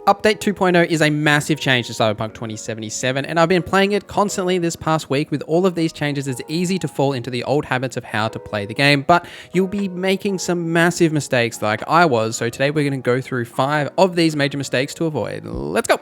Update 2.0 is a massive change to Cyberpunk 2077, and I've been playing it constantly this past week. With all of these changes, it's easy to fall into the old habits of how to play the game, but you'll be making some massive mistakes like I was, so today we're going to go through 5 of these major mistakes to avoid. Let's go!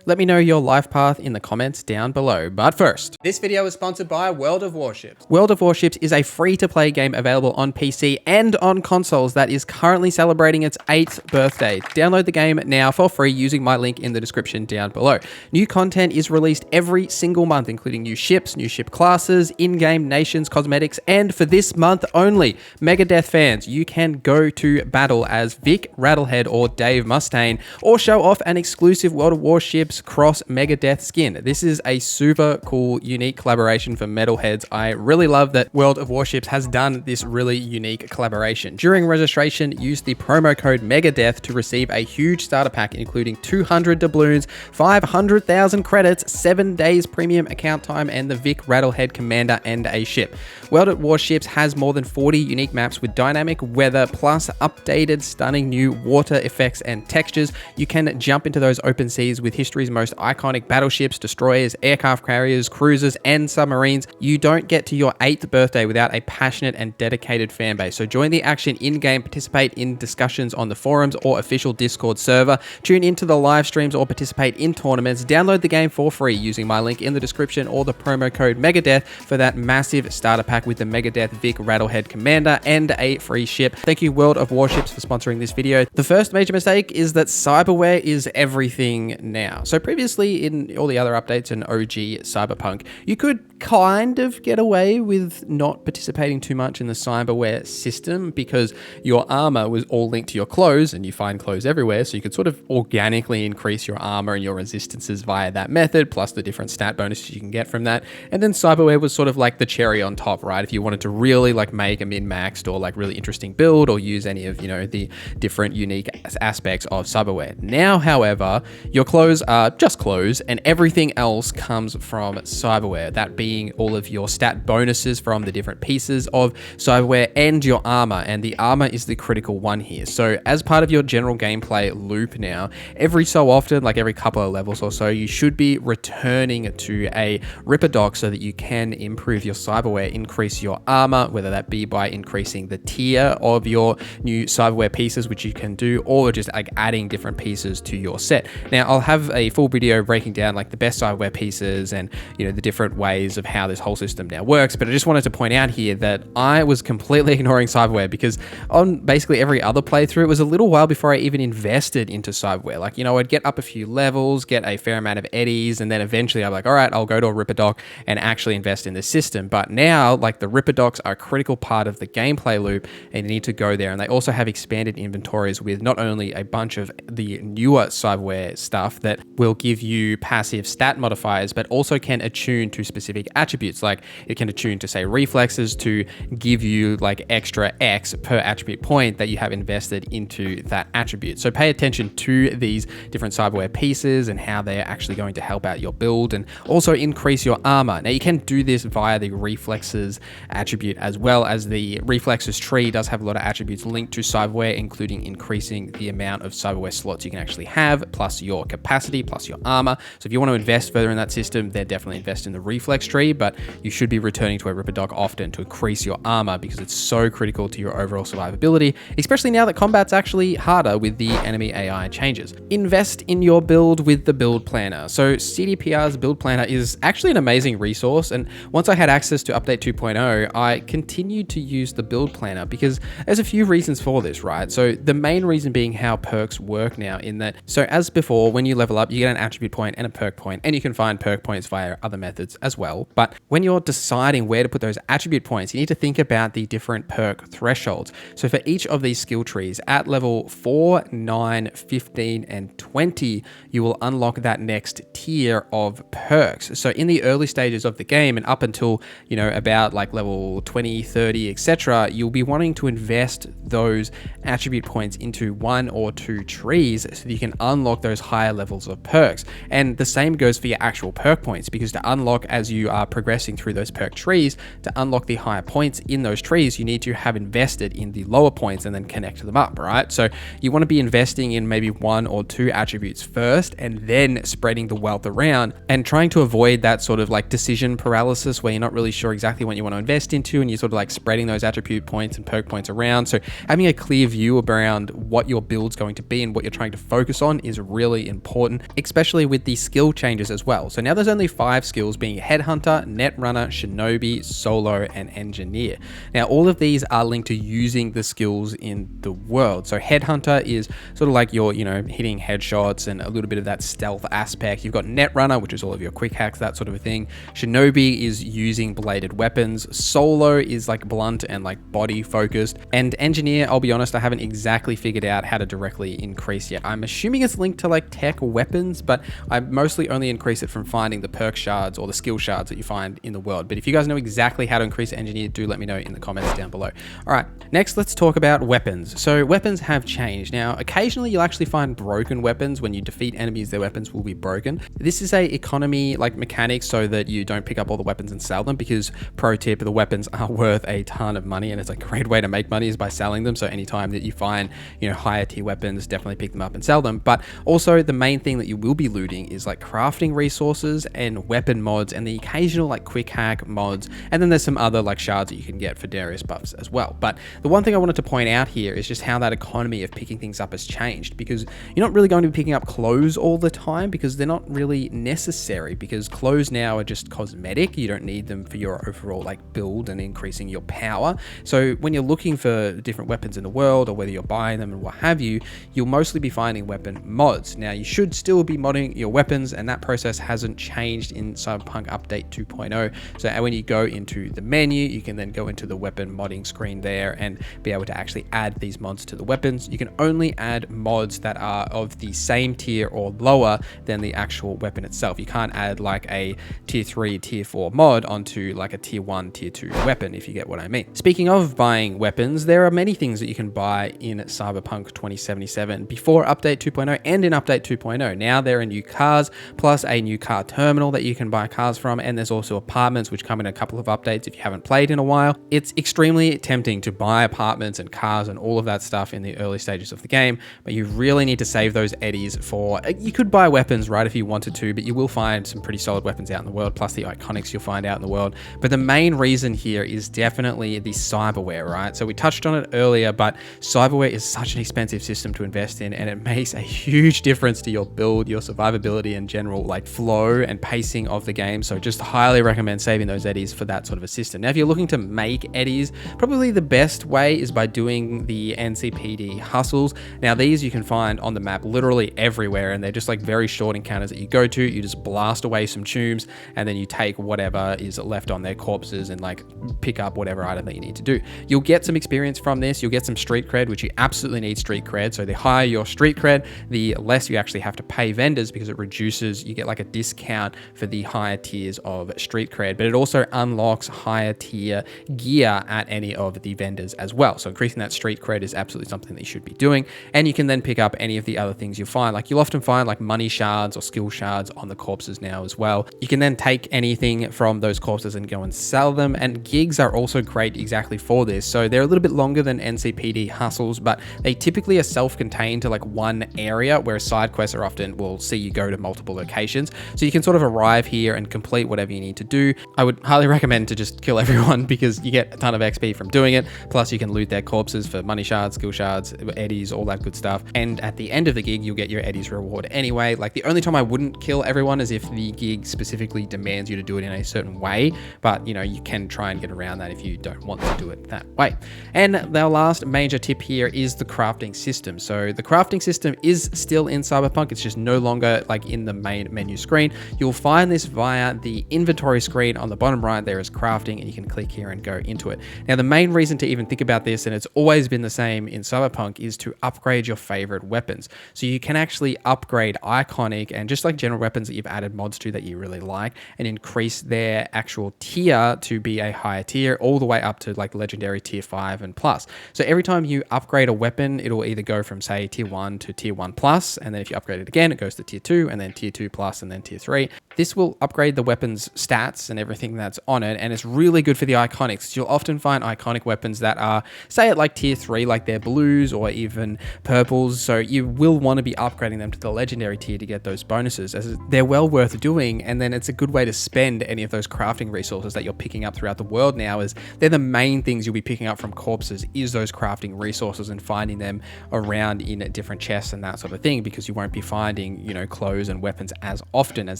Let me know your life path in the comments down below. But first, this video is sponsored by World of Warships. World of Warships is a free-to-play game available on PC and on consoles that is currently celebrating its 8th birthday. Download the game now for free using my link in the description down below. New content is released every single month, including new ships, new ship classes, in-game nations, cosmetics, and for this month only, Megadeth fans, you can go to battle as Vic Rattlehead or Dave Mustaine, or show off an exclusive World of Warships cross Megadeth skin. This is a super cool, unique collaboration for metalheads. I really love that World of Warships has done this really unique collaboration. During registration, use the promo code Megadeth to receive a huge starter pack, including 200 doubloons, 500,000 credits, 7 days premium account time, and the Vic Rattlehead commander and a ship. World of Warships has more than 40 unique maps with dynamic weather, plus updated, stunning new water effects and textures. You can jump into those open seas with history's most iconic battleships, destroyers, aircraft carriers, cruisers, and submarines. You don't get to your 8th birthday without a passionate and dedicated fan base. So join the action in-game, participate in discussions on the forums or official Discord server, tune into the live streams or participate in tournaments. Download the game for free using my link in the description or the promo code Megadeth for that massive starter pack with the Megadeth Vic Rattlehead commander and a free ship. Thank you World of Warships for sponsoring this video. The first major mistake is that Cyberware is everything now. So previously in all the other updates in OG Cyberpunk, you could kind of get away with not participating too much in the Cyberware system because your armor was all linked to your clothes and you find clothes everywhere, so you could sort of organically increase your armor and your resistances via that method, plus the different stat bonuses you can get from that. And then Cyberware was sort of like the cherry on top, right? If you wanted to really like make a min-maxed or like really interesting build or use any of, you know, the different unique aspects of Cyberware. Now, however, your clothes are just clothes and everything else comes from Cyberware, that being all of your stat bonuses from the different pieces of Cyberware and your armor, and the armor is the critical one here. So as part of your general gameplay loop now, every so often, like every couple of levels or so, you should be returning to a Ripper dock so that you can improve your Cyberware, increase your armor, whether that be by increasing the tier of your new Cyberware pieces, which you can do, or just like adding different pieces to your set. Now I'll have a full video breaking down like the best Cyberware pieces and, you know, the different ways of how this whole system now works, but I just wanted to point out here that I was completely ignoring Cyberware because on basically every other playthrough, it was a little while before I even invested into Cyberware. Like, you know, I'd get up a few levels, get a fair amount of eddies, and then eventually I'm like, all right, I'll go to a Ripper dock and actually invest in the system. But now, like, the Ripper docks are a critical part of the gameplay loop and you need to go there. And they also have expanded inventories with not only a bunch of the newer Cyberware stuff that will give you passive stat modifiers, but also can attune to specific attributes. Like it can attune to, say, reflexes to give you like extra X per attribute point that you have invested into that attribute. So pay attention to these different Cyberware pieces and how they're actually going to help out your build and also increase your armor. Now you can do this via the reflexes attribute, as well as the reflexes tree does have a lot of attributes linked to Cyberware, including increasing the amount of Cyberware slots you can actually have, plus your capacity, plus your armor. So if you want to invest further in that system, then definitely invest in the reflex tree, but you should be returning to a Ripper dock often to increase your armor because it's so critical to your overall survivability, especially now that combat's actually harder with the enemy AI changes. Invest in your build with the build planner. So CDPR's build planner is actually an amazing resource, and once I had access to update 2.0, I continued to use the build planner because there's a few reasons for this, right? So the main reason being how perks work now, in that, so as before, when you level up, you get an attribute point and a perk point, and you can find perk points via other methods as well. But when you're deciding where to put those attribute points, you need to think about the different perk thresholds. So for each of these skill trees, at level 4, 9, 15, and 20, you will unlock that next tier of perks. So in the early stages of the game and up until, you know, about like level 20, 30, etc., you'll be wanting to invest those attribute points into 1 or 2 trees so that you can unlock those higher levels of perks. And the same goes for your actual perk points, because to unlock, as you are progressing through those perk trees, to unlock the higher points in those trees, you need to have invested in the lower points and then connect them up, right? So you want to be investing in maybe 1 or 2 attributes first and then spreading the wealth around, and trying to avoid that sort of like decision paralysis where you're not really sure exactly what you want to invest into, and you're sort of like spreading those attribute points and perk points around. So having a clear view around what your build's going to be and what you're trying to focus on is really important, especially with the skill changes as well. So now there's only 5 skills, being Headhunter, Netrunner, Shinobi, Solo, and Engineer. Now all of these are linked to using the skills in the world. So Headhunter is sort of like your, hitting headshots and a little bit of that stealth aspect. You've got Netrunner, which is all of your quick hacks, that sort of a thing. Shinobi is using bladed weapons. Solo is like blunt and like body focused. And Engineer, I'll be honest, I haven't exactly figured out how to directly increase yet. I'm assuming it's linked to like tech weapons, but I mostly only increase it from finding the perk shards or the skill shards that you find in the world. But if you guys know exactly how to increase Engineer, do let me know in the comments down below. All right, next let's talk about weapons. So weapons have changed. Now, occasionally you'll actually find broken weapons. When you defeat enemies, their weapons will be broken. This is a economy like mechanic so that you don't pick up all the weapons and sell them, because pro tip, the weapons are worth a ton of money, and it's a great way to make money is by selling them. So anytime that you find, higher tier weapons, definitely pick them up and sell them. But also the main thing that you will be looting is like crafting resources and weapon mods and the occasional like quick hack mods. And then there's some other like shards that you can get for various buffs as well. But the one thing I wanted to point out here is just how that economy of picking things up has changed, because you're not really going to be picking up clothes all the time, because they're not really necessary, because clothes now are just cosmetic. You don't need them for your overall like build and increasing your power. So when you're looking for different weapons in the world, or whether you're buying them and what have you, you'll mostly be finding weapon mods. Now you should still be modding your weapons, and that process hasn't changed in Cyberpunk update 2.0. So when you go into the menu, you can then go into the weapon modding screen there and be able to actually add these mods to the weapons. You can only add mods that are of the same tier or lower than the actual weapon itself. You can't add like a tier 3, tier 4 mod onto like a tier 1, tier 2 weapon, if you get what I mean. Speaking of buying weapons, there are many things that you can buy in Cyberpunk 2077 before update 2.0 and in update 2.0. Now there are new cars, plus a new car terminal that you can buy cars from, and there's also apartments which come in a couple of updates if you haven't played in a while. It's extremely tempting to buy apartments and cars and all of that stuff in the early stages of the game, but you really need to save those eddies for, you could buy weapons, right, if you wanted to, but you will find some pretty solid weapons out in the world, plus the iconics you'll find out in the world. But the main reason here is definitely the cyberware, right? So we touched on it earlier, but cyberware is such an expensive system to invest in, and it makes a huge difference to your build, your survivability, and general like flow and pacing of the game. So just highly recommend saving those eddies for that sort of a system. Now, if you're looking to make eddies, probably the best way is by doing the NCPD hustles. Now, these you can find on the map literally everywhere, and they're just like very short encounters that you go to. You just blast away some tombs, and then you take whatever is left on their corpses and like pick up whatever item that you need to do. You'll get some experience from this. You'll get some street cred, which you absolutely need street cred. So the higher your street cred, the less you actually have to pay vendors, because it reduces, you get like a discount for the higher tiers of street cred, but it also unlocks higher tier gear at any of the vendors as well. So increasing that street cred is absolutely something that you should be doing. And you can then pick up any of the other things you'll find. Like you'll often find like money shards or skill shards on the corpses now as well. You can then take anything from those corpses and go and sell them. And gigs are also great exactly for this. So they're a little bit longer than NCPD hustles, but they typically are self-contained to like one area, whereas side quests are often will see you go to multiple locations. So you can sort of arrive here and complete whatever you need to do. I would highly recommend to just kill everyone, because you get a ton of XP from doing it. Plus you can loot their corpses for money shards, skill shards, eddies, all that good stuff. And at the end of the gig, you'll get your eddies reward anyway. Like the only time I wouldn't kill everyone is if the gig specifically demands you to do it in a certain way. But you can try and get around that if you don't want to do it that way. And the last major tip here is the crafting system. So the crafting system is still in Cyberpunk. It's just no longer like in the main menu screen. You'll find this via the inventory screen on the bottom right. There is crafting, and you can click here and go into it. Now, the main reason to even think about this, and it's always been the same in Cyberpunk, is to upgrade your favorite weapons. So you can actually upgrade iconic and just like general weapons that you've added mods to that you really like, and increase their actual tier to be a higher tier, all the way up to like legendary tier 5 and plus. So every time you upgrade a weapon, it'll either go from say tier 1 to tier 1 plus, and then if you upgrade it again, it goes to tier 2 and then tier 2 plus and then tier 3. This will upgrade the weapon's stats and everything that's on it, and it's really good for the iconics. You'll often find iconic weapons that are, say at like tier 3, like they're blues or even purples, so you will want to be upgrading them to the legendary tier to get those bonuses, as they're well worth doing, and then it's a good way to spend any of those crafting resources that you're picking up throughout the world now, as they're the main things you'll be picking up from corpses, is those crafting resources and finding them around in different chests and that sort of thing, because you won't be finding, you know, clothes and weapons as often, as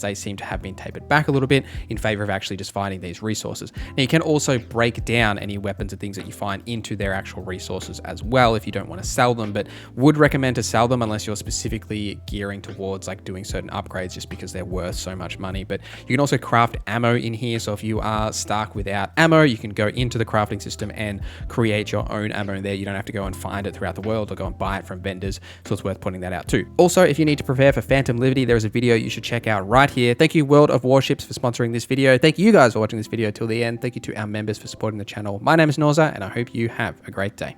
they seem to have been tapered back a little bit in favor of actually just finding these resources. Now you can also break down any weapons and things that you find into their actual resources as well if you don't want to sell them, but would recommend to sell them unless you're specifically gearing towards like doing certain upgrades just because they're worth so much money. But you can also craft ammo in here, so if you are stuck without ammo, you can go into the crafting system and create your own ammo there. You don't have to go and find it throughout the world or go and buy it from vendors, so it's worth pointing that out too. Also, if you need to prepare for Phantom Liberty, there is a video you should check out right here. Thank you World of Warships for sponsoring this video. Thank you guys for watching this video till the end. Thank you to our members for supporting the channel. My name is Norza, and I hope you have a great day.